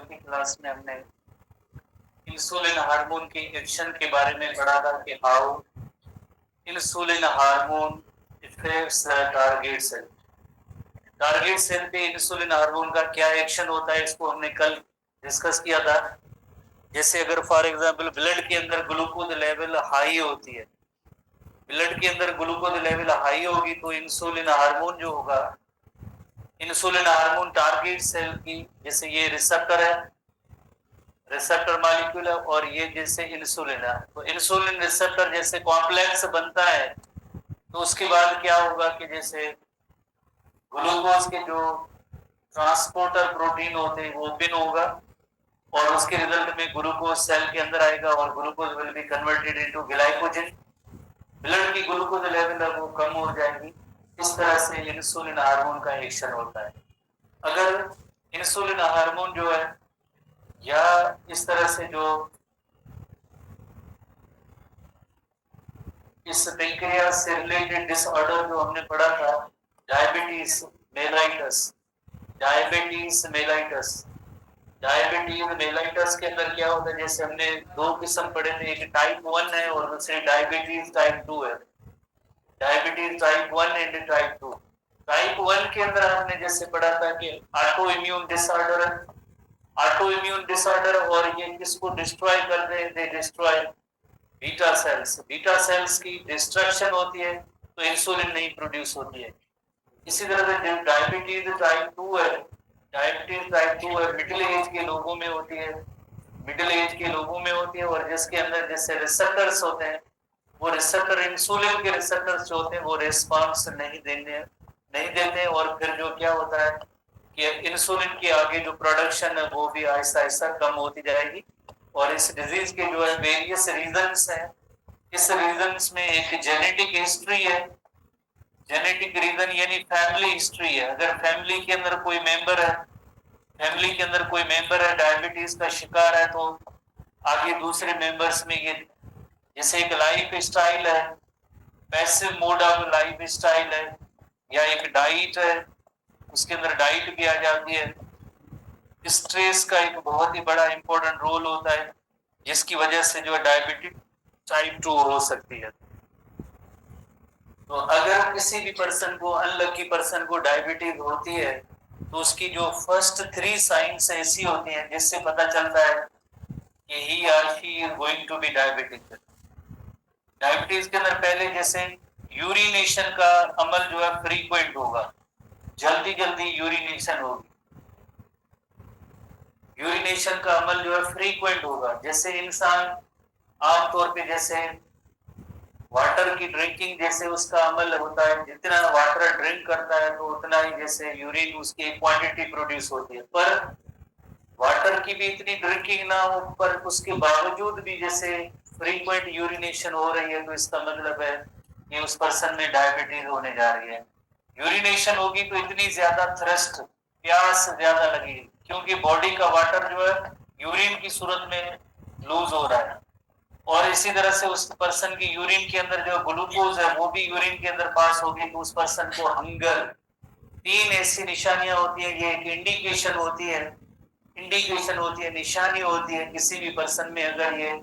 की क्लास में हमने इंसुलिन हार्मोन की एक्शन के बारे में पढ़ा था कि how insulin hormone affects the target cell. Target cell पे इंसुलिन हार्मोन का क्या एक्शन होता है, इसको हमने कल डिस्कस किया था। जैसे अगर फॉर एग्जांपल ब्लड के अंदर ग्लूकोज लेवल हाई होती है, ब्लड के अंदर ग्लूकोज लेवल हाई होगी तो इंसुलिन हार्मोन जो होगा, इंसुलिन हार्मोन टारगेट सेल की, जैसे ये रिसेप्टर है, रिसेप्टर मॉलिक्यूल है, और ये जैसे इंसुलिन है, तो इंसुलिन रिसेप्टर जैसे कॉम्प्लेक्स बनता है तो उसके बाद क्या होगा कि जैसे ग्लूकोज के जो ट्रांसपोर्टर प्रोटीन होते हैं वो ओपन होगा और उसके रिजल्ट में ग्लूकोज सेल के अंदर आएगा और glucose will be converted into glycogen. Blood की ग्लूकोज लेवल है वो कम हो जाएगी। इस तरह से इंसुलिन हार्मोन का एक्शन होता है। अगर इंसुलिन हार्मोन जो है या इस तरह से जो इस पेंक्रियास से रिलेटेड डिसऑर्डर जो हमने पढ़ा था, diabetes mellitus, diabetes mellitus, diabetes mellitus के अंदर क्या होता है, जैसे हमने दो किस्म पढ़े थे, एक टाइप 1 है और दूसरे डायबिटीज टाइप 2 है। Diabetes type 1 and type 2। Type 1 के अंदर हमने जैसे पढ़ा था कि ऑटो इम्यून डिसऑर्डर है, ऑटो इम्यून डिसऑर्डर, और ये किसको डिस्ट्रॉय कर रहे हैं, दे destroy beta cells. Beta cells की डिस्ट्रक्शन होती है तो इंसुलिन नहीं प्रोड्यूस होती है। इसी तरह से डायबिटीज टाइप 2 है, डायबिटीज टाइप 2 है, मिडिल एज के लोगों में होती है, मिडिल एज के लोगों में होती है, और जिसके अंदर जैसे रिसेप्टर्स होते हैं, वो रिसेप्टर इंसुलिन के रिसेप्टर्स जो होते हैं वो रिस्पांस नहीं देते, और फिर जो क्या होता है कि इंसुलिन के आगे जो प्रोडक्शन है वो भी आहिस्ता आहिस्ता कम होती जाएगी। और इस डिजीज के जो है वेरियस रीजंस हैं। इस रीजंस में एक जेनेटिक हिस्ट्री है, जेनेटिक रीजन यानी फैमिली हिस्ट्री है। अगर फैमिली के अंदर कोई मेंबर है, फैमिली के अंदर कोई मेंबर है डायबिटीज का शिकार है, तो आगे दूसरे मेंबर्स में ये, जैसे एक लाइफ स्टाइल है, passive mode of life style है, या एक डाइट है, उसके अंदर डाइट भी आ जाती है। स्ट्रेस का एक बहुत ही बड़ा इंपॉर्टेंट रोल होता है, जिसकी वजह से जो है डायबिटीज टाइप 2 हो सकती है। तो अगर किसी भी पर्सन को, अनलकी पर्सन को डायबिटीज होती है, तो उसकी जो फर्स्ट 3 साइंस ऐसी होती हैं जिससे पता चलता है कि ही और she is going to be diabetic. Diabetes के अंदर पहले जैसे यूरिनेशन का अमल जो है फ्रीक्वेंट होगा, जल्दी जल्दी यूरिनेशन होगी, यूरिनेशन का अमल जो है फ्रीक्वेंट होगा। जैसे इंसान आमतौर पे जैसे वाटर की ड्रिंकिंग जैसे उसका अमल होता है, जितना वाटर ड्रिंक करता है तो उतना ही जैसे यूरिन उसकी क्वांटिटी प्रोड्यूस होती है। पर वाटर की भी इतनी ड्रिंकिंग ना हो, पर उसके बावजूद भी जैसे फ्रीक्वेंट यूरिनेशन हो रही है, तो इसका मतलब है कि उस पर्सन में डायबिटीज होने जा रही है। यूरिनेशन होगी तो इतनी ज्यादा थ्रस्ट, प्यास ज्यादा लगेगी, क्योंकि बॉडी का वाटर जो है यूरिन की सूरत में लूज हो रहा है। और इसी तरह से उस पर्सन की यूरिन के अंदर जो ग्लूकोज है वो भी यूरिन के अंदर पास होगी, तो उस पर्सन को हंगर। 3 ऐसी निशानियां होती है, ये एक इंडिकेशन होती है, इंडिकेशन होती है, निशानी होती है किसी भी पर्सन में, अगर ये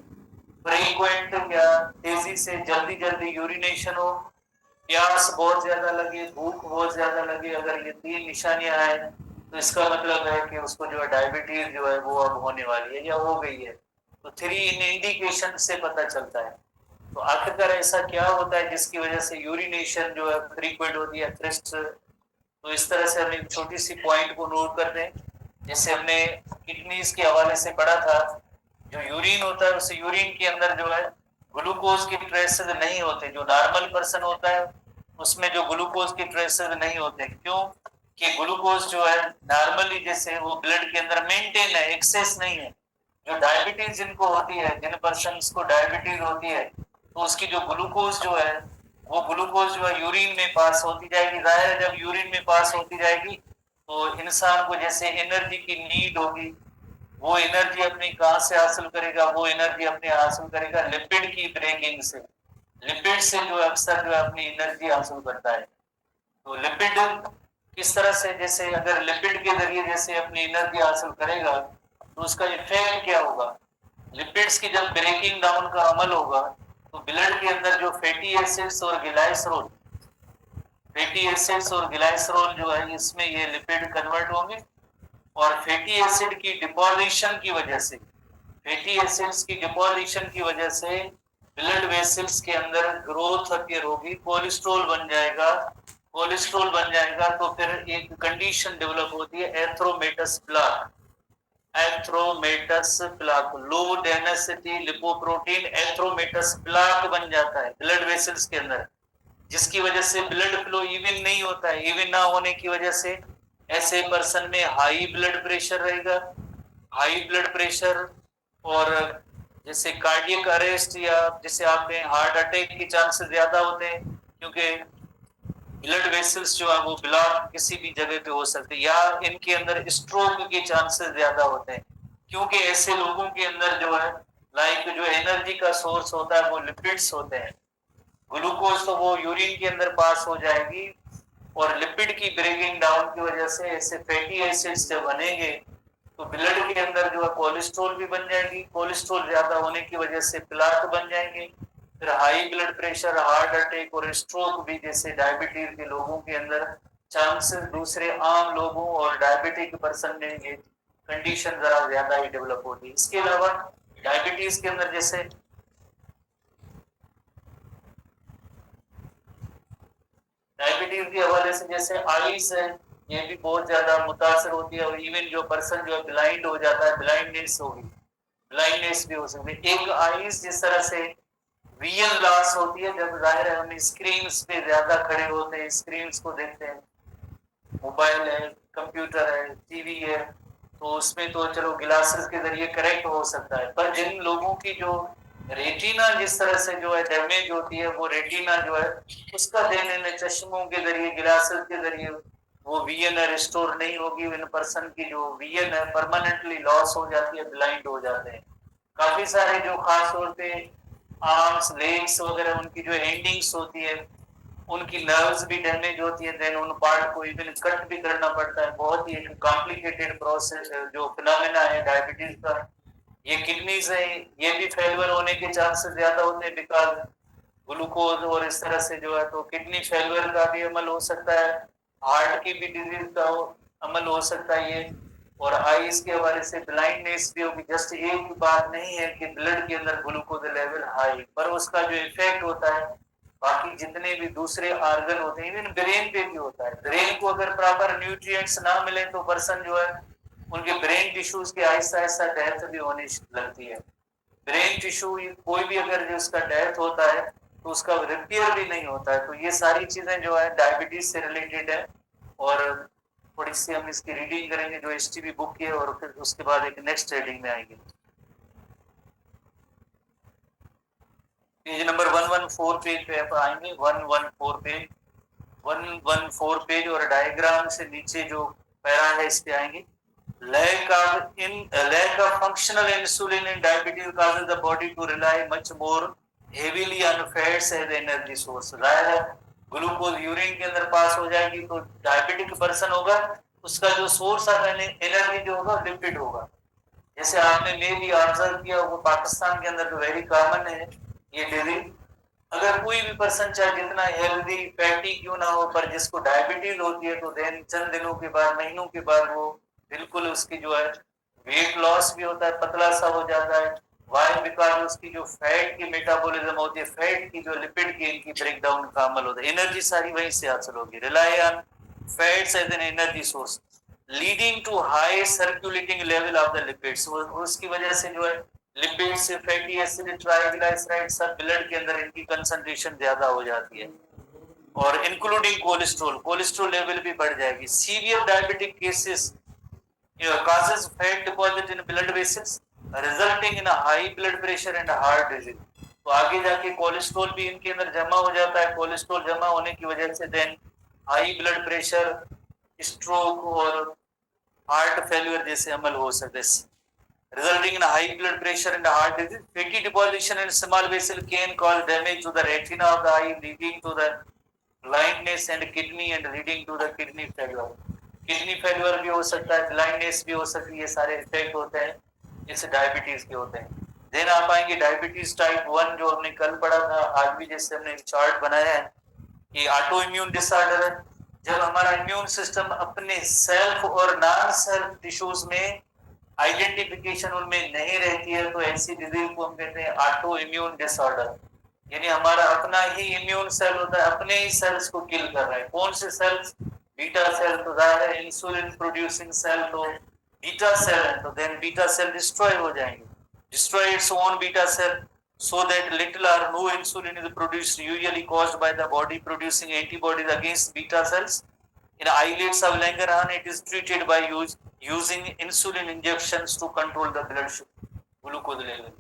फ्रीक्वेंट या तेजी से जल्दी जल्दी यूरिनेशन हो, प्यास बहुत ज्यादा लगे, भूख बहुत ज्यादा लगे, अगर ये 3 निशानियां आए तो इसका मतलब है कि उसको जो है डायबिटीज जो है वो अब होने वाली है या हो गई है। तो 3 इन इंडिकेशन से पता चलता है। तो आखिरकार ऐसा क्या होता है जिसकी वजह से यूरिनेशन जो है फ्रीक्वेंट होती है, थ्रस्ट। तो इस तरह से हम एक छोटी सी पॉइंट को नोट करते हैं। जैसे हमने किडनीज के हवाले से पढ़ा था, जो यूरिन होता है उस यूरिन के अंदर जो है ग्लूकोज के ट्रेसेस नहीं होते। जो नॉर्मल पर्सन होता है उसमें जो ग्लूकोज के ट्रेसेस नहीं होते, क्यों कि ग्लूकोज जो है नॉर्मली जैसे वो ब्लड के अंदर मेंटेन है, एक्सेस नहीं है। जो डायबिटीज जिनको होती है, जिन पर्सन को डायबिटीज होती है, तो उसकी जो ग्लूकोज जो है वो ग्लूकोज जो है यूरिन में पास होती जाएगी। जाहिर है जब यूरिन में पास होती जाएगी तो इंसान को जैसे एनर्जी की नीड होगी, वो एनर्जी अपनी कहाँ से हासिल करेगा, वो एनर्जी अपने हासिल करेगा लिपिड की ब्रेकिंग से। लिपिड से जो अक्सर जो है अपनी एनर्जी हासिल करता है। तो लिपिड किस तरह से, जैसे अगर लिपिड के जरिए जैसे अपनी एनर्जी हासिल करेगा, तो उसका इफेक्ट क्या होगा? लिपिड्स की जब ब्रेकिंग डाउन का अमल होगा तो ब्लड के अंदर जो फैटी एसिड्स और ग्लाइसरोल जो है इसमें ये लिपिड कन्वर्ट होंगे और फैटी एसिड की डिपोजिशन की वजह से फैटी एसिड्स की डिपोजिशन की वजह से ब्लड वेसल्स के अंदर ग्रोथ अपियर होगी, कोलेस्ट्रॉल बन जाएगा तो फिर एक कंडीशन डेवलप होती है atheromatous plaque, low density lipoprotein atheromatous plaque बन जाता है ब्लड वेसल्स के अंदर, जिसकी वजह से ब्लड फ्लो इवन नहीं होता है। इवन ना होने की वजह से ऐसे पर्सन में हाई ब्लड प्रेशर रहेगा, हाई ब्लड प्रेशर और जैसे कार्डियक अरेस्ट या जैसे आपके हार्ट अटैक के चांसेस ज्यादा होते हैं, क्योंकि ब्लड वेसल्स जो है वो ब्लॉक किसी भी जगह पे हो सकते हैं, या इनके अंदर स्ट्रोक के चांसेस ज्यादा होते हैं, क्योंकि ऐसे लोगों के अंदर जो है लाइक जो एनर्जी का सोर्स होता है वो लिपिड्स होते हैं। ग्लूकोज तो वो यूरिन के अंदर पास हो जाएगी और लिपिड की ब्रेकिंग डाउन की वजह से ऐसे फैटी एसिड्स जब बनेंगे तो ब्लड के अंदर जो है कोलेस्ट्रॉल भी बन जाएगी, कोलेस्ट्रॉल ज्यादा होने की वजह से प्लाक बन जाएंगे, फिर high blood pressure, heart attack और स्ट्रोक भी जैसे डायबिटीज के लोगों के अंदर चांसेस दूसरे आम लोगों और डायबिटिक पर्सन में ये कंडीशन जरा ज्यादा ही डेवलप होती है। इसके अलावा डायबिटीज के अंदर जैसे डायबिटीज के हवाले से जैसे आईज है, ये भी बहुत ज्यादा मुतासर होती है और इवन जो पर्सन जो ब्लाइंड हो जाता है, ब्लाइंडनेस भी हो सकती है। एक आईज जिस तरह से विजन लॉस होती है जब जाहिर है हम स्क्रीन्स पे ज्यादा खड़े होते हैं, स्क्रीन्स को देखते हैं, मोबाइल है, कंप्यूटर है, टीवी है, तो उसमें तो चलो ग्लासेस के जरिए करेक्ट हो सकता है, पर जिन लोगों की जो रेटिना जिस तरह से जो है डैमेज होती है, वो रेटिना जो है उसका देने में चश्मों के जरिए, ग्लासेस के जरिए वो विजन रिस्टोर नहीं होगी, इन पर्सन की जो विजन है परमानेंटली लॉस हो जाती है, ब्लाइंड हो जाते हैं। काफी सारे जो खास तौर पे आर्म्स, लेग्स वगैरह उनकी जो एंडिंग्स होती है उनकी नर्व्स भी डैमेज होती है, देन उन पार्ट को इवन कट भी करना पड़ता है। बहुत ही एक कॉम्प्लिकेटेड प्रोसेस है जो फिनोमेना है डायबिटीज का। ये किडनीज है, ये भी फेलियर होने के चांसेस ज्यादा होते हैं बिकॉज ग्लूकोज और इस तरह से जो है, तो किडनी फेलियर का भी अमल हो सकता है, हार्ट की भी डिजीज का अमल हो सकता है ये, और आईज के हवाले से ब्लाइंडनेस भी होगी। जस्ट एक बात नहीं है कि ब्लड के अंदर ग्लूकोज लेवल हाई, पर उसका जो इफेक्ट होता है बाकी जितने भी दूसरे ऑर्गन होते हैं, इवन ब्रेन पे भी होता है। ब्रेन को अगर प्रॉपर न्यूट्रिएंट्स ना मिले तो पर्सन जो है उनके ब्रेन टिश्यूज के आहिस्ता आहिस्ता डेथ भी होने लगती है। ब्रेन टिश्यू कोई भी अगर जो उसका डेथ होता है तो उसका रिपेयर भी नहीं होता है। तो ये सारी चीजें जो है डायबिटीज से रिलेटेड है, और थोड़ी सी हम इसकी रीडिंग करेंगे जो एसटीबी बुक की है, और फिर उसके बाद एक नेक्स्ट रीडिंग में आएंगे। पेज नंबर 114 पेज पे आप आएंगे, 114 पेज, 114 पेज और डायग्राम से नीचे जो पैरा है इस पे आएंगे। Lack of functional insulin in diabetes causes the body to rely much more heavily on fats as energy source। जाहिर है ग्लूकोज यूरिन के अंदर पास हो जाएगी तो डायबिटिक पर्सन होगा, उसका जो सोर्स ऑफ एनर्जी जो होगा लिपिड होगा। जैसे आपने मे भी ऑब्जर्व किया वो पाकिस्तान के अंदर वेरी कॉमन है ये डिजीज। अगर कोई भी पर्सन चाहे जितना हेल्दी फैटी क्यों ना हो, पर जिसको डायबिटीज होती है तो देन चंद दिनों के बाद, महीनों के बाद वो बिल्कुल उसकी जो है वेट लॉस भी होता है, पतला सा हो जाता है। वाई बिकॉज उसकी जो फैट की मेटाबॉलिज्म होती है, फैट की जो लिपिड की इनकी ब्रेकडाउन का अमल होता है, एनर्जी सारी वहीं से हासिल होगी। Rely on fats as an energy source leading to high circulating level of the lipids. उसकी वजह से जो है लिपिड्स, फैटी एसिड, ट्राइग्लिसराइड सब ब्लड के अंदर इनकी कंसंट्रेशन ज्यादा हो जाती है, और इंक्लूडिंग कोलेस्ट्रॉल लेवल भी बढ़ जाएगी। Severe diabetic cases causes fat deposit in blood vessels resulting in a high blood pressure and heart disease। तो आगे जाके कोलेस्ट्रॉल भी इनके अंदर जमा हो जाता है, कोलेस्ट्रॉल जमा होने की वजह से then high blood pressure, stroke और हार्ट फेलियर जैसे अमल हो सकते हैं। Resulting in high blood pressure and heart disease, fatty deposition in small vessel can cause damage to the retina of the eye, leading to the blindness and leading to the kidney failure। Kidney failure भी हो सकता है, blindness भी हो सकती है, ये सारे इफेक्ट होते हैं इस डायबिटीज के होते हैं। देन आप आएंगे डायबिटीज टाइप 1 जो हमने कल पढ़ा था, आज भी जैसे हमने चार्ट बनाया है कि ऑटो इम्यून डिसऑर्डर है। जब हमारा इम्यून सिस्टम अपने सेल्फ और नॉन सेल्फ टिश्यूज में आइडेंटिफिकेशन उनमें नहीं रहती है, तो ऐसी डिजीज को हम कहते हैं ऑटो इम्यून डिसऑर्डर। यानी हमारा अपना ही इम्यून सेल होता है, अपने ही सेल्स को किल कर रहा है। कौन से सेल्स? Beta cell. तो जाहिर है इंसुलिन प्रोड्यूसिंग सेल तो बीटा सेल है, तो देन बीटा सेल डिस्ट्रॉय हो जाएंगे, destroy its own beta cell, so that little or no insulin is produced, usually caused by the body producing antibodies against beta cells. In islets of Langerhans, it is treated by using insulin injections to control the blood glucose level.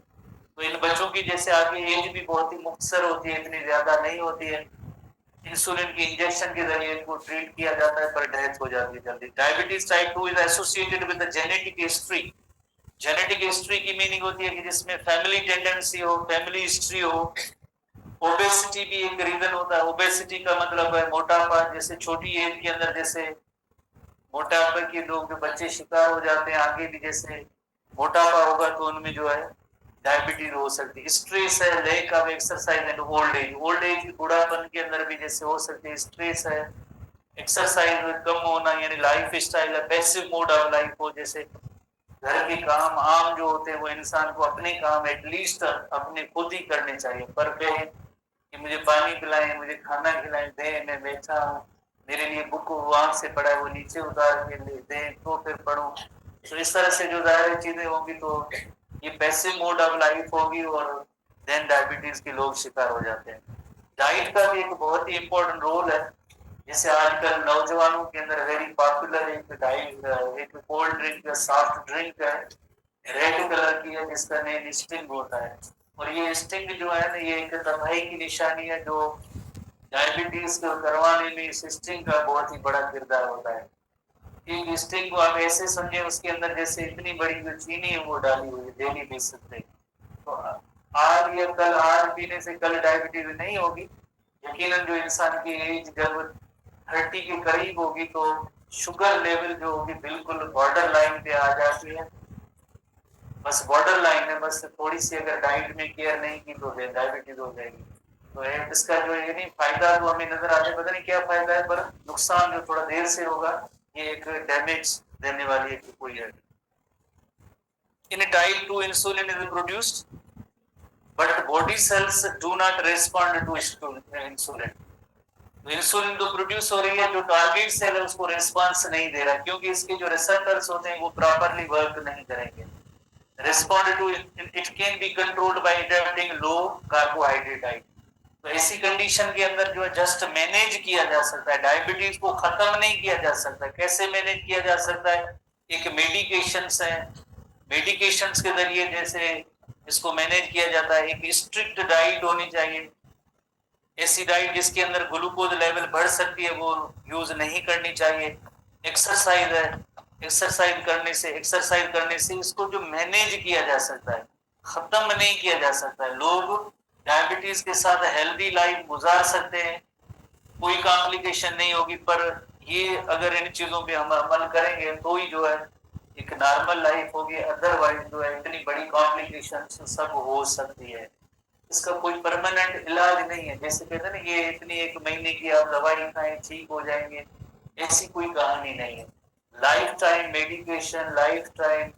तो इन बच्चों की जैसे आगे as भी बहुत ही मुख्तसर होती है, इतनी ज्यादा नहीं होती है, इंसुलिन के इंजेक्शन के जरिए इनको ट्रीट किया जाता है, पर डेथ हो जाती है जल्दी। Diabetes type 2 is associated with the genetic history. Genetic history की मीनिंग होती है कि जिसमें फैमिली टेंडेंसी हो, फैमिली हिस्ट्री हो। ओबेसिटी भी एक रीजन होता है। ओबेसिटी का मतलब है मोटापा। जैसे छोटी एज के अंदर जैसे मोटापा के लोग जो बच्चे शिकार हो जाते हैं, आगे भी जैसे मोटापा होगा तो उनमें जो है डायबिटीज हो सकती है। स्ट्रेस है, lack of exercise and old age. Old age बुढ़ापन के अंदर भी जैसे हो सकती है। स्ट्रेस है, एक्सरसाइज में कम होना, यानी लाइफ स्टाइल है, पैसिव मोड ऑफ लाइफ हो, जैसे घर के काम आम जो होते हैं वो इंसान को अपने काम एटलीस्ट अपने खुद ही करने चाहिए। पर कहे कि मुझे पानी पिलाएं, मुझे खाना खिलाएं, दे मैं बैठा हूँ, मेरे लिए बुक वहां से पढ़ा है वो नीचे उतार के ले दें तो फिर पढ़ूं, तो इस तरह से जो जाहिर चीजें होंगी तो ये पैसिव मोड ऑफ लाइफ होगी और देन डायबिटीज के लोग शिकार हो जाते हैं। डाइट का भी एक बहुत ही इंपॉर्टेंट रोल है। जैसे आजकल नौजवानों के अंदर वेरी पॉपुलर एक डाइट, एक कोल्ड ड्रिंक या सॉफ्ट ड्रिंक है, रेड कलर की है, जिसका नेम स्टिंग होता है। और ये स्टिंग जो है ना, ये एक तबाही की निशानी है, जो डायबिटीज को करवाने में इस स्टिंग का बहुत ही बड़ा किरदार होता है। एक स्टिंग को आप ऐसे समझे, उसके अंदर जैसे इतनी बड़ी जो चीनी है वो डाली हुई है डेली बेसिस पे। तो आज या कल, आज पीने से कल डायबिटीज नहीं होगी। यकीनन जो इंसान की एज जब 30 के करीब होगी तो शुगर लेवल जो होगी बिल्कुल बॉर्डर लाइन पे आ जाती है। बस बॉर्डर लाइन है, बस थोड़ी सी अगर डाइट में केयर नहीं की तो डायबिटीज हो जाएगी। तो इसका जो ये नहीं फायदा तो हमें नजर आते, पता नहीं क्या फायदा है, पर नुकसान जो थोड़ा देर से होगा, ये एक डैमेज देने वाली एक कोई है। In type 2 insulin is produced but body cells do not respond to insulin. Insulin तो प्रोड्यूस हो रही है, जो टारगेट सेल है उसको रेस्पॉन्स नहीं दे रहा, क्योंकि इसके जो रिसेप्टर्स होते हैं वो प्रॉपर्ली वर्क नहीं करेंगे। Respond to it can be controlled by adopting low carbohydrate diet. तो ऐसी कंडीशन के अंदर जो है जस्ट मैनेज किया जा सकता है, डायबिटीज को खत्म नहीं किया जा सकता। कैसे मैनेज किया जा सकता है? एक मेडिकेशंस है, मेडिकेशंस के जरिए जैसे इसको मैनेज किया जाता है। एक स्ट्रिक्ट डाइट होनी चाहिए। ऐसी डाइट जिसके अंदर ग्लूकोज लेवल बढ़ सकती है वो यूज नहीं करनी चाहिए। एक्सरसाइज है, एक्सरसाइज करने से इसको जो मैनेज किया जा सकता है, खत्म नहीं किया जा सकता है। लोग डायबिटीज के साथ हेल्दी लाइफ गुजार सकते हैं, कोई कॉम्प्लिकेशन नहीं होगी, पर ये अगर इन चीजों पे हम अमल करेंगे तो ही जो है एक नॉर्मल लाइफ होगी। अदरवाइज जो है इतनी बड़ी कॉम्प्लिकेशन सब हो सकती है। इसका कोई परमानेंट इलाज नहीं है। जैसे कहते हैं ना, ये इतनी एक महीने की आप दवाई खाएं ठीक हो जाएंगे, ऐसी कोई कहानी नहीं है। Life time medication, life time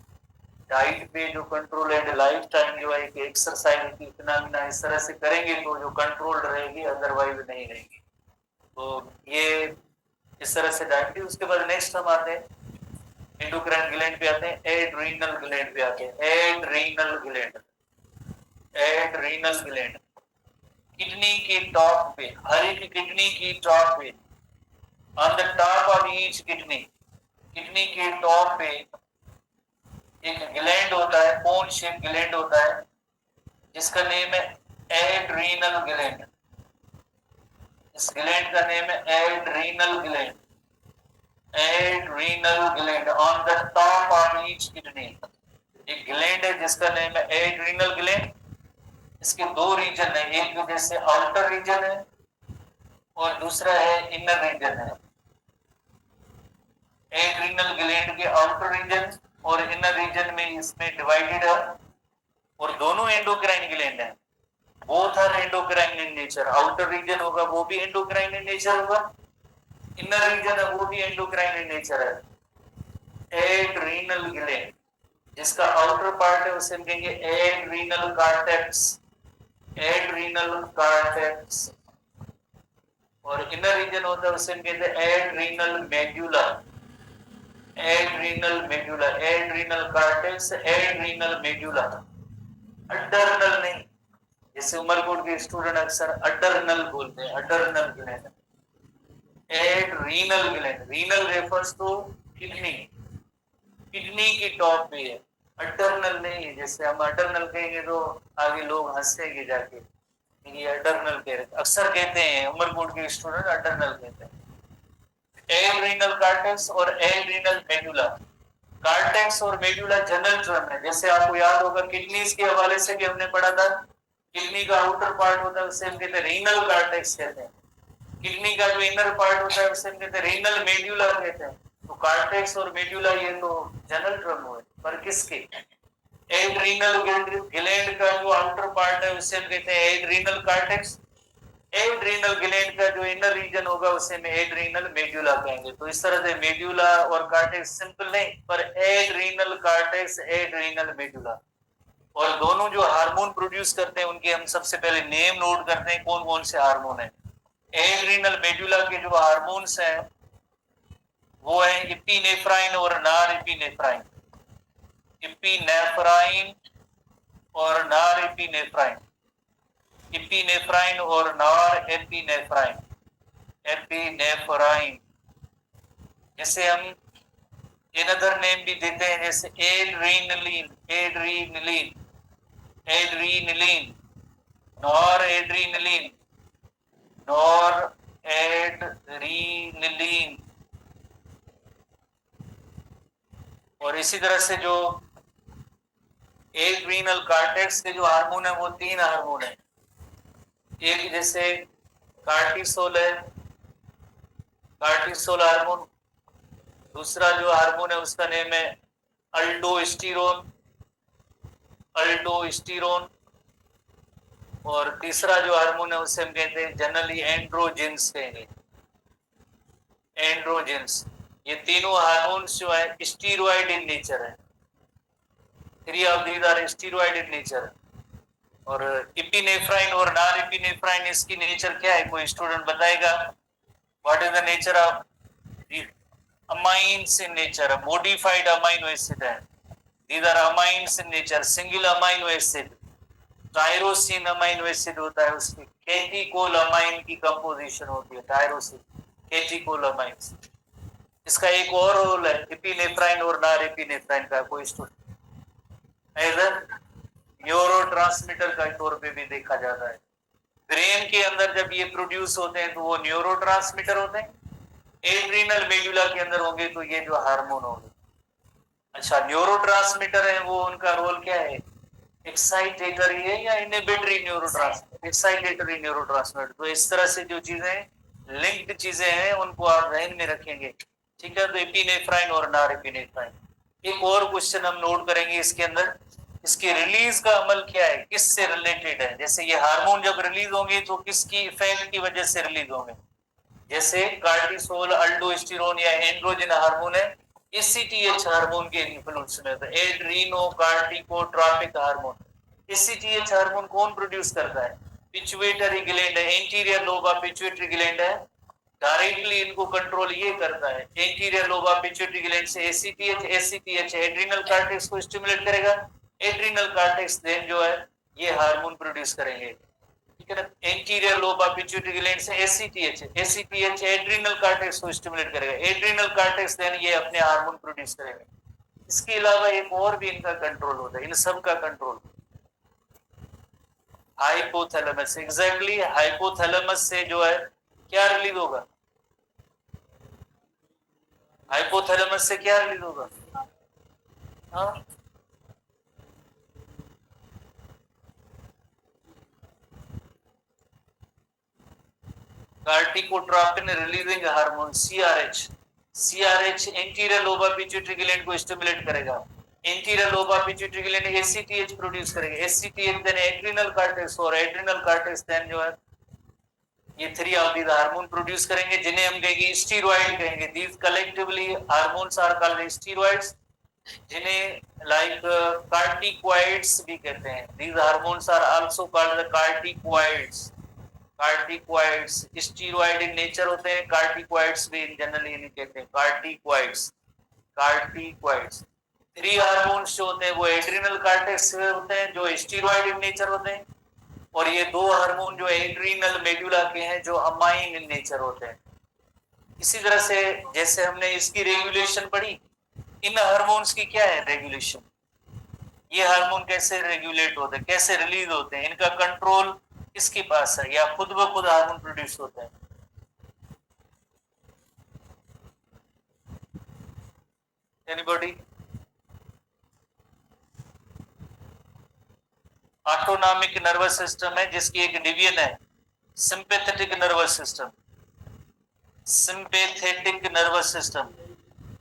diet पे जो कंट्रोल है, लाइफ टाइम जो है एक एक्सरसाइज की इतना इस तरह से करेंगे तो जो कंट्रोल रहेगी, अदरवाइज नहीं रहेगी। तो ये इस तरह से डायबिटीज। उसके बाद नेक्स्ट हम आते हैं एंडोक्राइन ग्लैंड पे आते हैं, एड्रीनल ग्लैंड पे आते हैं। Adrenal gland, adrenal gland kidney के टॉप पे, हर एक किडनी की टॉप पे, on the top of each kidney, kidney के टॉप पे एक ग्लैंड होता है, कोन शेप ग्लैंड होता है, जिसका नेम है एड्रीनल ग्लैंड। इस ग्लैंड का नेम है adrenal gland. Adrenal gland on the top of each kidney, एक ग्लैंड है जिसका नेम है एड्रीनल ग्लैंड। इसके दो रीजन है, एक जैसे आउटर रीजन है और दूसरा है इनर रीजन है। एड्रीनल ग्लैंड के आउटर रीजन और इनर रीजन में इसमें डिवाइडेड है, और दोनों एंडोक्राइन ग्लैंड है, both are endocrine in nature. Outer region होगा वो भी एंडोक्राइन इन नेचर होगा, इनर रीजन है वो भी एंडोक्राइन इन नेचर है। एड्रीनल ग्लैंड जिसका आउटर पार्ट है उसे हम कहेंगे एड्रीनल कार्टेक्स, एड्रीनल कार्टेक्स, और इनर रीजन होता है उसे हम कहते हैं adrenal medulla, adrenal medulla, adrenal cortex, adrenal medulla, adrenal नहीं। जैसे उमरकोट के स्टूडेंट अक्सर अडर्नल बोलते हैं, adrenal gland, adrenal gland, renal refers to kidney, kidney की टॉप पे है, अडर्नल नहीं है। जैसे हम अडर्नल कहेंगे तो आगे लोग हंसेंगे जाके, ये अडर्नल कह रहे, अक्सर कहते हैं उमरकोट के स्टूडेंट अडर्नल कहते हैं। एड्रीनल कार्टेक्स और एड्रीनल मेडुला, कार्टेक्स और मेडुला जनरल टर्म है। जैसे आपको याद होगा किडनीज के हवाले से भी हमने पढ़ा था, किडनी का आउटर पार्ट होता है उसे हम कहते हैं रीनल कार्टेक्स कहते हैं, किडनी का जो इनर पार्ट होता है उसे हम कहते हैं रीनल मेडुला कहते हैं। तो कार्टेक्स और मेडुला ये तो जनरल टर्म हुए, पर किसके? एड्रीनल ग्लैंड का जो आउटर पार्ट है उसे हम कहते हैं एड्रीनल कार्टेक्स, एड्रीनल ग्लैंड का जो इनर रीजन होगा उसे हम एड्रीनल मेड्यूला कहेंगे। तो इस तरह से मेड्यूला और कार्टेक्स सिंपल नहीं, पर एड्रीनल कार्टेक्स, एड्रीनल मेड्यूला, और दोनों जो हार्मोन प्रोड्यूस करते हैं उनके हम सबसे पहले नेम नोट करते हैं कौन कौन से हार्मोन है। एड्रीनल मेड्यूला के जो हार्मोन्स हैं वो है इपिनेफ्राइन और नार इपिनेफ्राइन, इपिनेफ्राइन और नार इपिनेफ्राइन, इपिनेफ्राइन और नॉर एपिनेफ्राइन, एपिनेफ्राइन। जैसे हम अनदर नेम भी देते हैं जैसे adrenaline, adrenaline, adrenaline, nor adrenaline, nor adrenaline. और इसी तरह से जो एड्रीनल कार्टेक्स के जो हार्मोन है वो तीन हार्मोन है, एक जैसे कार्टिसोल है, कार्टिसोल हार्मोन, दूसरा जो हार्मोन है उसका नेम है अल्डोस्टेरोन, अल्डोस्टेरोन, और तीसरा जो हार्मोन है उसे हम कहते हैं जनरली एंड्रोजेंस कहेंगे, एंड्रोजेंस। ये तीनों हार्मोन्स जो है स्टीरॉयड इन नेचर है, three of these are steroid in nature. और इपिनेफ्राइन और नॉर इपिनेफ्राइन इसकी नेचर क्या है, कोई स्टूडेंट बताएगा? What is the nature of amines in nature? Modified amino acid है, these are amines in nature, single amino acid, tyrosine amino acid होता है, उसकी कैटिकोल अमाइन की कंपोजिशन होती है, टायरोसिन, कैटिकोल अमाइन्स। इसका एक और रोल है इपिनेफ्राइन और नॉर इपिनेफ्राइन का, कोई स्टूडेंट न्यूरोट्रांसमीटर का तौर पे भी देखा जाता है। ब्रेन के अंदर जब ये प्रोड्यूस होते हैं तो वो न्यूरोट्रांसमीटर होते हैं, एड्रीनल मेडुला के अंदर होंगे तो ये जो हार्मोन होंगे। अच्छा, न्यूरोट्रांसमीटर है वो उनका रोल क्या है? एक्साइटेटरी है या इनहिबिटरी न्यूरोट्रांसमीटर? Excitatory neurotransmitter. तो इस तरह से जो चीजें लिंक्ड चीजें हैं उनको आप ध्यान में रखेंगे, ठीक है? तो एपिनेफ्राइन और नॉर एपिनेफ्राइन। एक और क्वेश्चन हम नोट करेंगे इसके अंदर, इसके रिलीज का अमल क्या है, किससे रिलेटेड है? जैसे ये हार्मोन जब रिलीज होंगे तो किसकी इफेक्ट की वजह से रिलीज होंगे? जैसे कार्टिसोल, अल्डोस्टेरोन या एंड्रोजन हार्मोन है, एसीटीएच हार्मोन के इन्फ्लुएंस में। तो एड्रीनो कार्टिकोट्रोपिक हार्मोन, एसीटीएच हार्मोन कौन प्रोड्यूस करता है? पिट्यूटरी ग्लैंड है, anterior lobe of pituitary gland है, डायरेक्टली इनको कंट्रोल ये करता है। Anterior lobe of pituitary gland से एसीटीएच, एसीटीएच एड्रीनल कार्टेक्स को स्टिमुलेट करेगा, एड्रीनल कार्टेक्स देन जो है ये हार्मोन प्रोड्यूस करेंगे, ठीक है ना? Anterior lobe of pituitary gland से एसीटीएच, एसीटीएच एड्रीनल कार्टेक्स को स्टिमुलेट करेगा, एड्रीनल कार्टेक्स देन ये अपने हार्मोन प्रोड्यूस करेंगे। इसके अलावा एक और भी इनका कंट्रोल होता है, इन सब का कंट्रोल हाइपोथैलेमस, एग्जैक्टली हाइपोथैलेमस से जो है क्या रिलीज होगा? हाइपोथैलेमस से क्या रिलीज होगा? हाँ, कार्टिकोट्रोपिन releasing hormone, CRH, CRH anterior लोबा पिट्यूटरी ग्लैंड को स्टिमुलेट करेगा, एंटीरियर लोबा पिट्यूटरी ग्लैंड ACTH प्रोड्यूस करेगा, ACTH देन एड्रिनल कॉर्टेक्स और एड्रिनल कॉर्टेक्स देन जो है ये 3 ऑफ द हार्मोन प्रोड्यूस करेंगे जिन्हें हम कहेंगे स्टीरॉइड कहेंगे। These collectively hormones are called steroids, जिन्हें लाइक कार्टिकॉइड्स भी कहते हैं। These hormones are also called the corticoids. Corticoids steroid in nature होते हैं, कार्टिकॉइड्स भी इन जनरली इन्हें कहते हैं कार्टिकॉइड्स। कार्टिकॉइड्स 3 हार्मोन्स जो होते हैं वो एड्रिनल कॉर्टेक्स से होते हैं जो स्टीरॉइड इन नेचर होते हैं, और ये 2 हार्मोन जो एड्रिनल मेडुला के हैं जो अमाइन इन नेचर होते हैं। इसी तरह से जैसे हमने इसकी रेगुलेशन पढ़ी, इन हार्मोन्स की क्या है रेगुलेशन, ये हार्मोन कैसे रेगुलेट होते हैं, कैसे रिलीज होते हैं, इनका कंट्रोल किसके पास है, या खुद ब खुद हार्मोन प्रोड्यूस होते हैं। एनीबॉडी? ऑटोनॉमिक नर्वस सिस्टम है जिसकी एक डिवीजन है sympathetic nervous system. Sympathetic nervous system,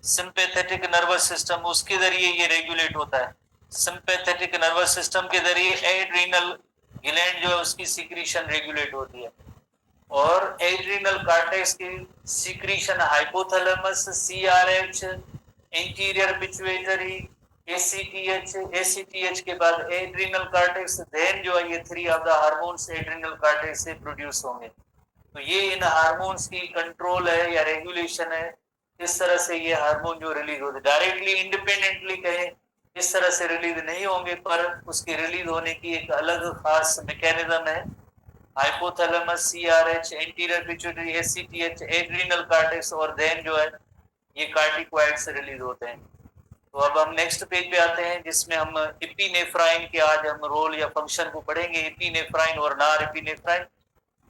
sympathetic nervous system उसके जरिए ये रेगुलेट होता है। सिंपैथेटिक नर्वस सिस्टम के जरिए एड्रिनल ग्लैंड जो है उसकी सीक्रेशन रेगुलेट होती है, और एड्रिनल कॉर्टेक्स की secretion hypothalamus, CRH, anterior pituitary, ACTH के बाद एड्रिनल कॉर्टेक्स, देन जो है ये 3 of the hormones adrenal cortex से प्रोड्यूस होंगे। तो ये इन हार्मोन्स की कंट्रोल है या रेगुलेशन है, इस तरह से ये हार्मोन जो रिलीज होते डायरेक्टली इंडिपेंडेंटली कहें इस तरह से रिलीज नहीं होंगे, पर उसकी रिलीज होने की एक अलग खास मैकेनिज्म है। Hypothalamus, CRH, anterior pituitary, ACTH, adrenal cortex, और देन जो है ये कार्टिकॉइड्स रिलीज होते हैं। तो अब हम नेक्स्ट पेज पे आते हैं जिसमें हम एपिनेफ्राइन के आज हम रोल या फंक्शन को पढ़ेंगे, एपिनेफ्राइन और नॉर एपिनेफ्राइन,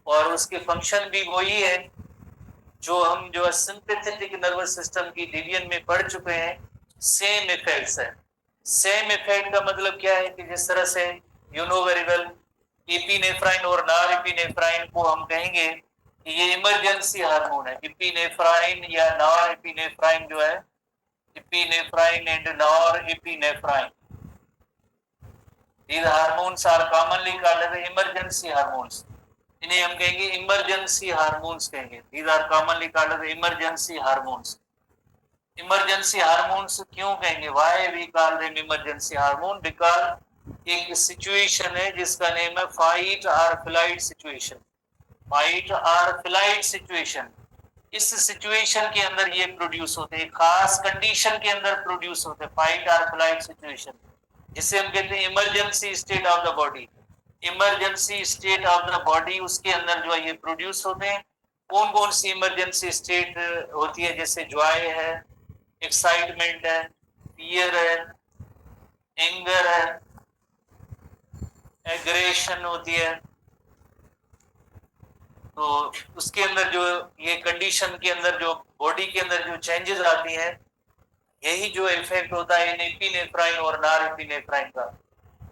और उसके फंक्शन भी वही है जो हम जो सिंपैथेटिक नर्वस सिस्टम की डिवीजन में पढ़ चुके हैं। सेम इफेक्ट्स है। सेम इफेक्ट का मतलब क्या है कि जिस तरह से you know very well epinephrine और नॉर एपिनेफ्राइन को हम कहेंगे कि ये इमरजेंसी हार्मोन है। एपिनेफ्राइन या नॉर एपिनेफ्राइन जो है, epinephrine and nor epinephrine, these hormones are commonly called as emergency hormones। इन्हें हम कहेंगे इमरजेंसी हार्मोन्स कहेंगे। These are commonly called as emergency hormones। Emergency hormones क्यों कहेंगे? Why we call them emergency hormone? Because एक situation है जिसका name है फाइट और फ्लाइट सिचुएशन। फाइट और फ्लाइट सिचुएशन, इस सिचुएशन के अंदर ये प्रोड्यूस होते हैं, खास कंडीशन के अंदर प्रोड्यूस होते हैं, फाइट और फ्लाइट सिचुएशन, जिसे हम कहते हैं emergency state of the body. Emergency state of the body उसके अंदर जो है ये प्रोड्यूस होते हैं। कौन कौन सी इमरजेंसी स्टेट होती है? जैसे जॉय है, एक्साइटमेंट है, फियर है, एंगर है, एग्रेशन होती है। तो उसके अंदर जो ये कंडीशन के अंदर जो बॉडी के अंदर जो चेंजेस आती हैं, यही जो इफेक्ट होता है एपिनेफ्राइन और नॉर एपिनेफ्राइन का।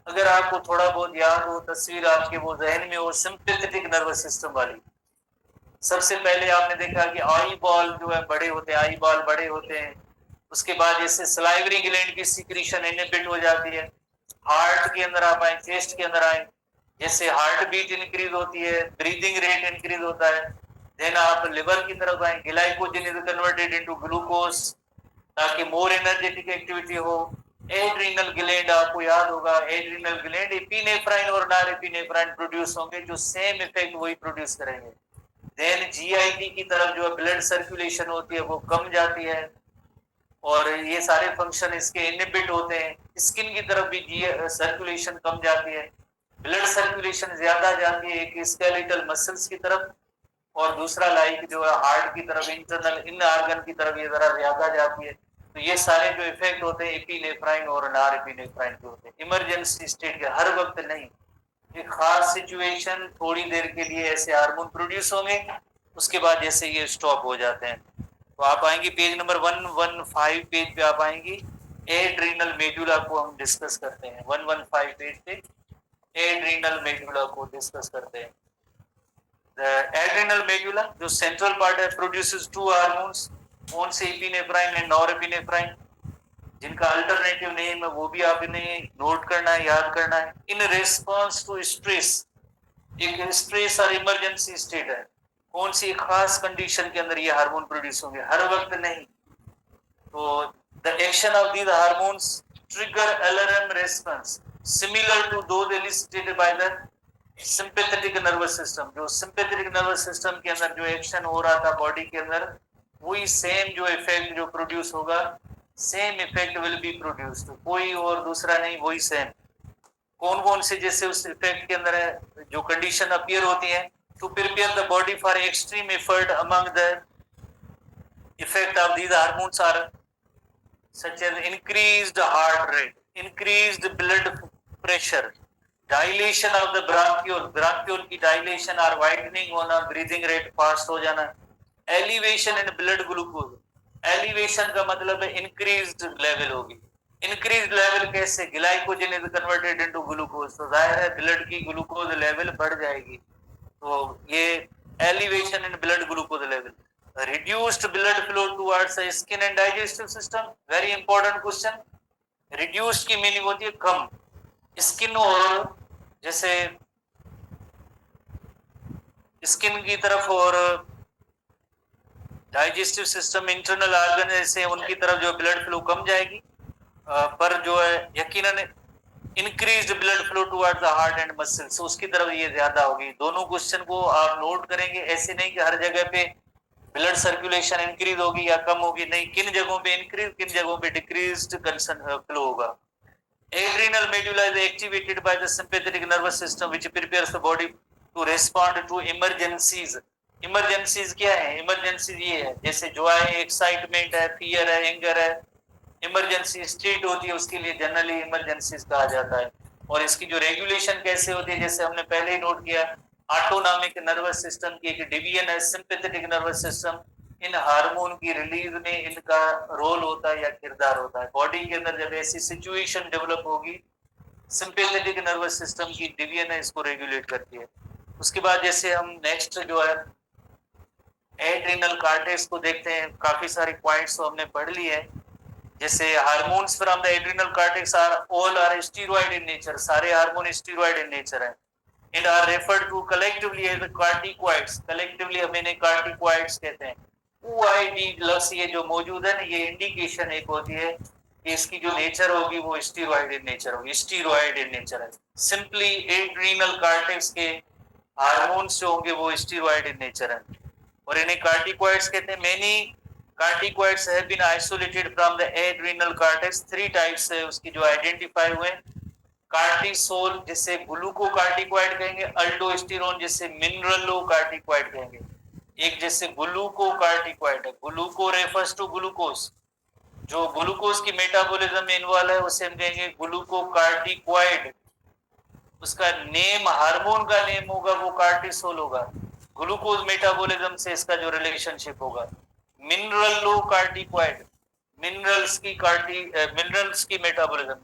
अगर आपको थोड़ा बहुत याद हो, तस्वीर आपके वो जहन में हो सिंपैथेटिक नर्वस सिस्टम वाली, सबसे पहले आपने देखा कि आई बॉल जो है बड़े होते हैं, आई बॉल बड़े होते हैं। उसके बाद जैसे सलाइवरी ग्लैंड की सीक्रेशन इनहिबिट हो जाती है। हार्ट के अंदर आप आए, चेस्ट के अंदर आए, जैसे हार्ट बीट इंक्रीज होती है, ब्रीदिंग रेट इंक्रीज होता है। देन आप लिवर की तरफ आए, glycogen is converted into glucose ताकि मोर एनर्जेटिक एक्टिविटी हो। एड्रिनल ग्लैंड आपको याद होगा, एड्रिनल ग्लैंड एपिनेफ्राइन और नॉर एपिनेफ्राइन प्रोड्यूस होंगे जो सेम इफेक्ट वही प्रोड्यूस करेंगे। देन जीआईटी की तरफ जो ब्लड सर्कुलेशन होती है वो कम जाती है, और ये सारे फंक्शन इसके इनहिबिट होते हैं। स्किन की तरफ भी सर्कुलेशन कम जाती है, ब्लड सर्कुलेशन ज्यादा जाती है एक स्केलेटल मसल्स की तरफ, और दूसरा लाइक जो है हार्ट की तरफ, इंटरनल इन ऑर्गन की तरफ ये जरा ज्यादा जाती है। तो ये सारे जो इफेक्ट होते हैं एपिनेफ्राइन और नॉर एपिनेफ्राइन के होते हैं। इमरजेंसी स्टेट के हर वक्त नहीं, एक खास सिचुएशन थोड़ी देर के लिए ऐसे हार्मोन प्रोड्यूस होंगे, उसके बाद जैसे ये स्टॉप हो जाते हैं। तो आप आएंगे पेज नंबर 115 पेज पे आप आएंगी, एड्रिनल मेडुला को हम डिस्कस करते हैं। 115 पेज पे एड्रिनल मेडुला को डिस्कस करते हैं। The adrenal medulla जो सेंट्रल पार्ट है प्रोड्यूसेस 2 हार्मोन्स, कौन से एपिनेफ्राइन एंड नॉरएपिनेफ्राइन, जिनका अल्टरनेटिव नेम है वो भी आपने नोट करना है, याद करना है। इन रिस्पॉन्स टू स्ट्रेस, एक स्ट्रेस और इमरजेंसी स्टेट है, कौन सी खास कंडीशन के अंदर ये हार्मोन प्रोड्यूस होंगे, हर वक्त नहीं। तो the action of these hormones trigger alarm response similar to those elicited by the sympathetic nervous system. जो सिंपैथेटिक नर्वस सिस्टम के अंदर जो एक्शन हो रहा था बॉडी के अंदर, वही सेम जो इफेक्ट जो प्रोड्यूस होगा, same effect will be produced, कोई और दूसरा नहीं, वही सेम। कौन कौन से जैसे उस इफेक्ट के अंदर है जो कंडीशन अपीयर होती है, to prepare the body for extreme effort among the effect of these hormones are such as increased heart rate, increased blood pressure, dilation of the bronchiole, bronchiole की डायलेशन और widening होना, breathing rate fast हो जाना, elevation in blood glucose, elevation का मतलब है increased level होगी। Increase level कैसे, glycogen is converted into glucose, तो जाहिर है ब्लड की ग्लूकोज लेवल बढ़ जाएगी, तो ये elevation in blood glucose level. Reduced blood flow towards skin and digestive system, very important question. Reduced की मीनिंग होती है कम, स्किन और जैसे स्किन की तरफ और डाइजेस्टिव सिस्टम इंटरनल ऑर्गन जैसे उनकी तरफ जो ब्लड फ्लो कम जाएगी, पर जो है यकीनन increased blood flow towards the heart and muscles, उसकी तरफ ये ज्यादा होगी। दोनों क्वेश्चन को आप नोट करेंगे, ऐसे नहीं कि हर जगह पे ब्लड सर्कुलेशन इंक्रीज होगी या कम होगी, नहीं, किन जगहों पे इंक्रीज, किन जगहों पे डिक्रीज्ड फ्लो होगा। Adrenal medulla is activated by the sympathetic nervous system which prepares the body to respond to emergencies. Emergencies क्या है, इमरजेंसीज ये है जैसे जॉय है, एक्साइटमेंट है, फियर है, एंगर है, इमरजेंसी स्टेट होती है, उसके लिए जनरली इमरजेंसीज कहा जाता है। और इसकी जो रेगुलेशन कैसे होती है, जैसे हमने पहले ही नोट किया, ऑटोनॉमिक नर्वस सिस्टम की एक डिवीजन है सिंपैथेटिक नर्वस सिस्टम। इन हार्मोन की रिलीज में इनका रोल होता है या किरदार होता है। बॉडी के अंदर जब ऐसी सिचुएशन डेवलप होगी, सिंपैथेटिक नर्वस सिस्टम की डिवीजन है इसको रेगुलेट करती है। उसके बाद जैसे हम नेक्स्ट जो है एड्रिनल कॉर्टेक्स को देखते हैं, काफी सारी पॉइंट्स तो हमने पढ़ ली है। जैसे hormones from the adrenal cortex are all are steroid in nature, सारे हार्मोन स्टेरॉइड इन नेचर है, and are referred to collectively as corticoids, collectively हम इन्हें कॉर्टिकॉइड्स कहते हैं। ओआईडी प्लस ये जो मौजूद है ना, ये इंडिकेशन एक होती है कि इसकी जो नेचर होगी वो स्टेरॉइड इन नेचर होगी, स्टेरॉइड इन नेचर है। सिंपली एड्रिनल कॉर्टेक्स के हार्मोन्स जो होंगे वो स्टेरॉइड इन नेचर है और इन्हें कॉर्टिकॉइड्स कहते हैं। Many corticoids have been isolated from the adrenal cortex, 3 types है उसकी जो आइडेंटिफाई हुए। कार्टिसोल जिसे ग्लूकोकार्टिकॉइड कहेंगे, अल्डोस्टेरोन जिसे मिनरलोकार्टिकॉइड कहेंगे। एक जैसे ग्लूकोकार्टिकॉइड है, ग्लूको रेफर्स टू ग्लूकोज, जो ग्लूकोज की मेटाबॉलिज्म में इन्वॉल्व है उसे हम कहेंगे ग्लूकोकार्टिकॉइड। उसका नेम, हार्मोन का नेम होगा वो कार्टिसोल होगा, ग्लूकोज मेटाबॉलिज्म से इसका जो रिलेशनशिप होगा। मिनरलोकार्टिकॉइड, मिनरल्स की मेटाबॉलिज्म,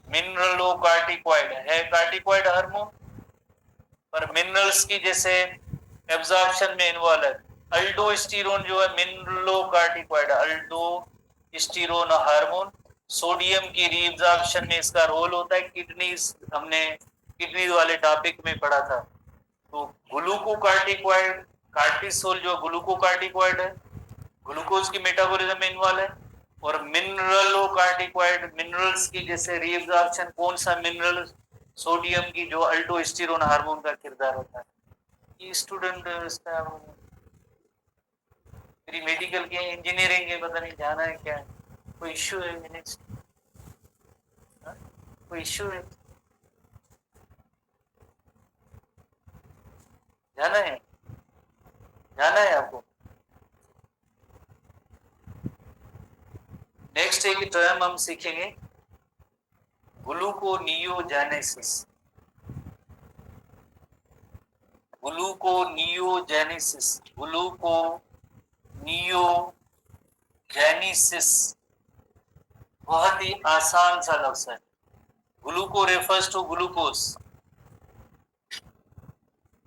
मिनरलोकार्टिकॉइड है कार्टिकॉइड हार्मोन, पर मिनरल्स की जैसे एब्जॉर्प्शन में इन्वॉल्व है। अल्डोस्टेरोन जो है मिनरलोकार्टिकॉइड, अल्डोस्टेरोन हार्मोन, सोडियम की रीअब्जॉर्प्शन में इसका रोल होता है। किडनीज, हमने किडनीज वाले टॉपिक में पढ़ा था। तो ग्लूकोकार्टिकॉइड, कार्टिसोल जो ग्लूकोकार्टिकॉइड है, ग्लूकोज की मेटाबॉलिज्म में इन्वॉल्व है। और मिनरलोकार्टिकॉइड, मिनरल्स की जैसे रीअब्जॉर्प्शन, कौन सा मिनरल, सोडियम की, जो अल्डोस्टेरोन हार्मोन का किरदार होता है। ये स्टूडेंट इसका मेरी मेडिकल के इंजीनियरिंग के पता नहीं जाना है क्या है, कोई इश्यू है, मिनट्स कोई इश्यू है, जाना है, जाना है आपको। नेक्स्ट एक टर्म हम सीखेंगे ग्लूकोनियोजेनेसिस। ग्लूकोनियोजेनेसिस, ग्लूकोनियोजेनेसिस बहुत ही आसान सा लफ्ज है। ग्लूको रेफर्स टू ग्लूकोज,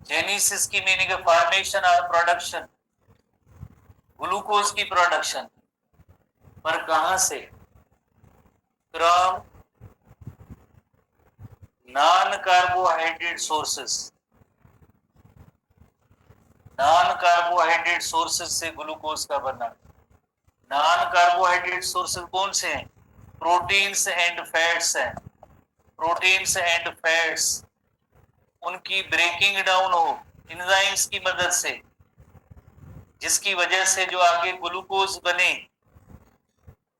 जेनेसिस की मीनिंग है फॉर्मेशन और प्रोडक्शन। ग्लूकोज की प्रोडक्शन, पर कहां से? From non carbohydrate sources. Non carbohydrate sources से ग्लूकोज का बनना। नॉन कार्बोहाइड्रेट सोर्सेस कौन से हैं? प्रोटीन्स एंड फैट्स हैं। प्रोटीन्स एंड फैट्स, उनकी ब्रेकिंग डाउन हो एंजाइम्स की मदद से, जिसकी वजह से जो आगे ग्लूकोज बने,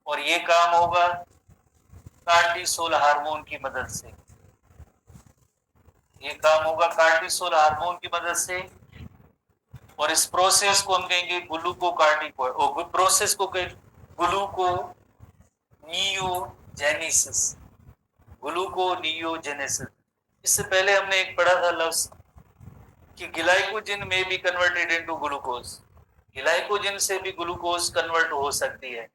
और ये काम होगा कार्टिसोल हार्मोन की मदद से। ये काम होगा कार्टिसोल हार्मोन की मदद से, और इस प्रोसेस को हम कहेंगे ग्लूकोकार्टिकोइड। प्रोसेस को ग्लूकोनियोजेनेसिस। ग्लूकोनियोजेनेसिस। इससे पहले हमने एक पढ़ा था लफ्ज कि ग्लाइकोजन में भी कन्वर्टेड इनटू ग्लूकोज। ग्लाइकोजन से भी ग्लूकोज कन्वर्ट हो सकती है।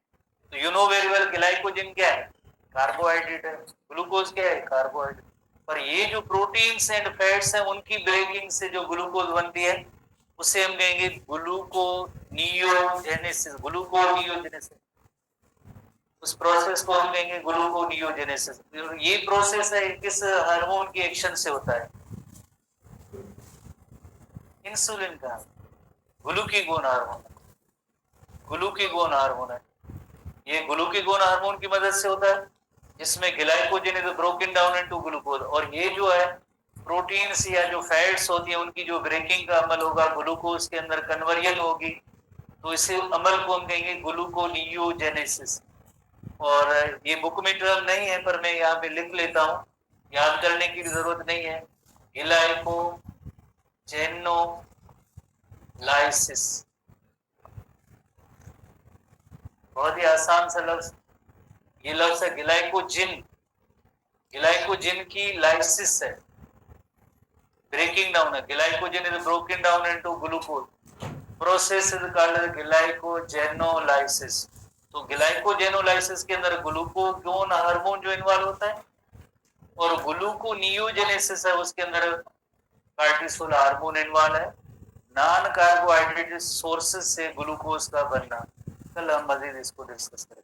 तो you know very well glycogen क्या है? कार्बोहाइड्रेट है। ग्लूकोज क्या है? कार्बोहाइड्रेट। पर ये जो प्रोटीन्स एंड फैट्स हैं, उनकी ब्रेकिंग से जो ग्लूकोज बनती है, उसे हम कहेंगे ग्लूकोनियोजेनेसिस। ग्लूकोनियोजेनेसिस, उस प्रोसेस को हम कहेंगे ग्लूकोनियोजेनेसिस। ये प्रोसेस है किस हार्मोन की एक्शन से होता है? इंसुलिन का। Glucagon hormone. ग्लूकागोन हार्मोन है। ये ग्लूकागोन हार्मोन की मदद से होता है, जिसमें glycogen is broken down into glucose. और ये जो है प्रोटीन्स या जो फैट्स होती है, उनकी जो ब्रेकिंग का अमल होगा, ग्लूकोज के अंदर कन्वर्जन होगी, तो इसे अमल को हम कहेंगे ग्लूकोनियोजेनेसिस। और ये बुक में टर्म नहीं है, पर मैं यहाँ पे लिख लेता हूँ, याद करने की जरूरत नहीं है। ग्लाइकोजेनोलाइसिस, बहुत ही आसान सा लफ्ज। ये लफ्ज है ग्लाइकोजिन। ग्लाइकोजिन की लाइसिस है, ब्रेकिंग डाउन है। Glycogen is broken down into glucose. Process is called glycogenolysis. तो ग्लाइकोजेनोलाइसिस के अंदर ग्लूकागोन हार्मोन जो इन्वॉल्व होता है, और ग्लूकोनियोजेनेसिस है, उसके अंदर कार्टिसोल हार्मोन इन्वॉल्व है। नॉन कार्बोहाइड्रेट सोर्सेस से ग्लूकोज का बनना। कल हम मजीद इसको डिस्कस करेंगे।